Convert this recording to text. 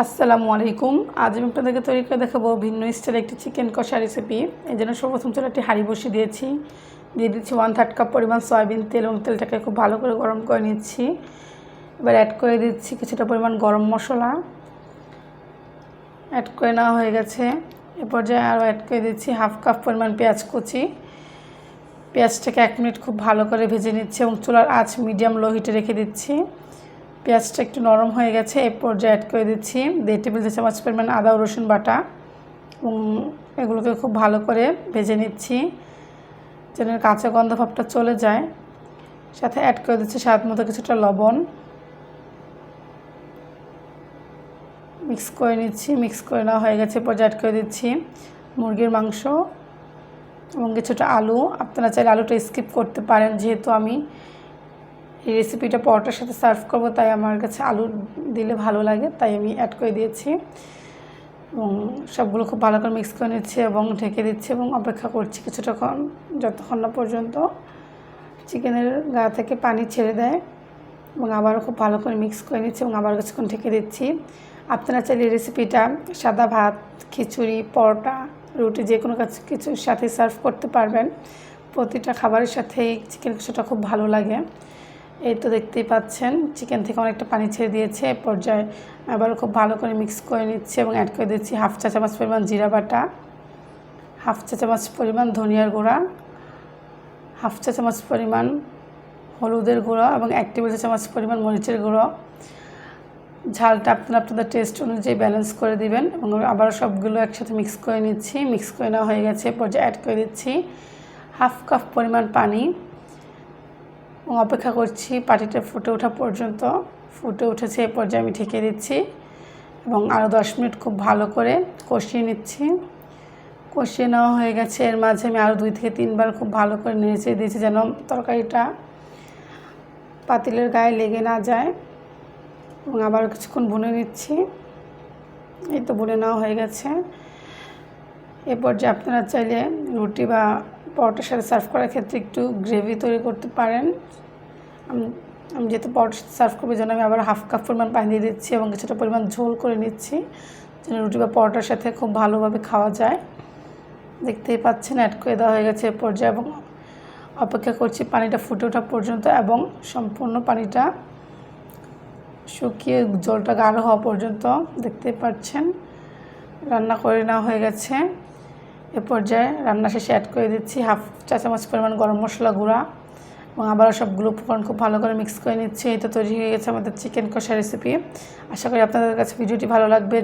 আসসালামু আলাইকুম। আজ আমি আপনাদেরকে তৈরি করে দেখাবো ভিন্ন স্টাইলে একটি চিকেন কষা রেসিপি। এই জন্য সর্বপ্রথম চুলায় একটি হাঁড়ি বসিয়ে দিয়েছি। দিয়ে দিচ্ছি 1/3 কাপ পরিমাণ সয়াবিন তেল এবং তেলটাকে খুব ভালো করে গরম করে নিচ্ছি। এবার অ্যাড করে দিচ্ছি কিছুটা পরিমাণ গরম মশলা। অ্যাড করে নেওয়া হয়ে গেছে। এ পর্যায়ে আরও অ্যাড করে দিচ্ছি 1/2 কাপ পরিমাণ পেঁয়াজ কুচি। পেঁয়াজটাকে 1 মিনিট খুব ভালো করে ভেজে নিচ্ছি এবং চুলার আঁচ মিডিয়াম লো হিটে রেখে দিচ্ছি। পেঁয়াজটা একটু নরম হয়ে গেছে। এই পর্যায়ে অ্যাড করে দিচ্ছি 1.5 টেবিল চামচ পরিমাণ আদা ও রসুন বাটা এবং এগুলোকে খুব ভালো করে ভেজে নিচ্ছি যেন কাঁচা গন্ধ ভাবটা চলে যায়। সাথে অ্যাড করে দিচ্ছি স্বাদ মতো কিছুটা লবণ। মিক্স করে নিচ্ছি। মিক্স করে নেওয়া হয়ে গেছে। পর্যায়ে অ্যাড করে দিচ্ছি মুরগির মাংস এবং কিছুটা আলু। আপনারা চাইলে আলুটা স্কিপ করতে পারেন, যেহেতু আমি এই রেসিপিটা পরোটার সাথে সার্ভ করব, তাই আমার কাছে আলু দিলে ভালো লাগে, তাই আমি অ্যাড করে দিয়েছি এবং সবগুলো খুব ভালো করে মিক্স করে নিচ্ছি এবং ঢেকে দিচ্ছি এবং অপেক্ষা করছি কিছুটাক্ষণ, যতক্ষণ না পর্যন্ত চিকেনের গা থেকে পানি ছেড়ে দেয় এবং আবারও খুব ভালো করে মিক্স করে নিচ্ছি এবং আবার কিছুক্ষণ ঢেকে দিচ্ছি। আপনারা চাইলে এই রেসিপিটা সাদা ভাত, খিচুড়ি, পরোটা, রুটি যে কোনো কিছুর সাথে সার্ভ করতে পারবেন। প্রতিটা খাবারের সাথেই চিকেন কষাটা খুব ভালো লাগে। এই তো দেখতেই পাচ্ছেন চিকেন থেকে অনেকটা পানি ছেড়ে দিয়েছে। এ পর্যায়ে আবারও খুব ভালো করে মিক্স করে নিচ্ছি এবং অ্যাড করে দিচ্ছি 1/2 চা চামচ পরিমাণ জিরা বাটা, 1/2 চা চামচ পরিমাণ ধনিয়ার গুঁড়া, 1/2 চা চামচ পরিমাণ হলুদের গুঁড়ো এবং 1 টেবিল চামচ পরিমাণ মরিচের গুঁড়ো। ঝালটা আপনারা আপনাদের টেস্ট অনুযায়ী ব্যালেন্স করে দিবেন এবং আবারও সবগুলো একসাথে মিক্স করে নিচ্ছি। মিক্স করে নেওয়া হয়ে গেছে। পর্যায়ে অ্যাড করে দিচ্ছি 1/2 কাপ পরিমাণ পানি এবং অপেক্ষা করছি পানিটা ফুটে ওঠা পর্যন্ত। ফুটে উঠেছে। এ পর্যায়ে আমি ঢেকে দিচ্ছি এবং আরও 10 মিনিট খুব ভালো করে কষিয়ে নিচ্ছি। কষিয়ে নেওয়া হয়ে গেছে। এর মাঝে আমি আরও 2 থেকে 3 বার খুব ভালো করে নেড়ে দিয়েছি যেন তরকারিটা পাতিলের গায়ে লেগে না যায় এবং আবার কিছুক্ষণ ভুনে নিচ্ছি। এই তো ভুনে নেওয়া হয়ে গেছে। এ পর্যায়ে আপনারা চাইলে রুটি বা পরোটার সাথে সার্ভ করার ক্ষেত্রে একটু গ্রেভি তৈরি করতে পারেন। আমি যেহেতু পরোটার সাথে সার্ভ করবো, জন্য আমি আবার 1/2 কাপ পরিমাণ পানি দিয়ে দিচ্ছি এবং কিছুটা পরিমাণ ঝোল করে নিচ্ছি যেন রুটি বা পরোটার সাথে খুব ভালোভাবে খাওয়া যায়। দেখতেই পাচ্ছেন অ্যাড করে দেওয়া হয়ে গেছে এ পর্যায়ে এবং অপেক্ষা করছি পানিটা ফুটে ওঠা পর্যন্ত এবং সম্পূর্ণ পানিটা শুকিয়ে জলটা গাঢ় হওয়া পর্যন্ত। দেখতেই পাচ্ছেন রান্না করে নেওয়া হয়ে গেছে। এ পর্যায়ে রান্না শেষে অ্যাড করে দিচ্ছি 1/2 চা চামচ পরিমাণ গরম মশলা গুঁড়া এবং আবারও সবগুলো উপকরণ খুব ভালো করে মিক্স করে নিচ্ছি। এই তো তৈরি হয়ে গেছে আমাদের চিকেন কষা রেসিপি। আশা করি আপনাদের কাছে ভিডিওটি ভালো লাগবে।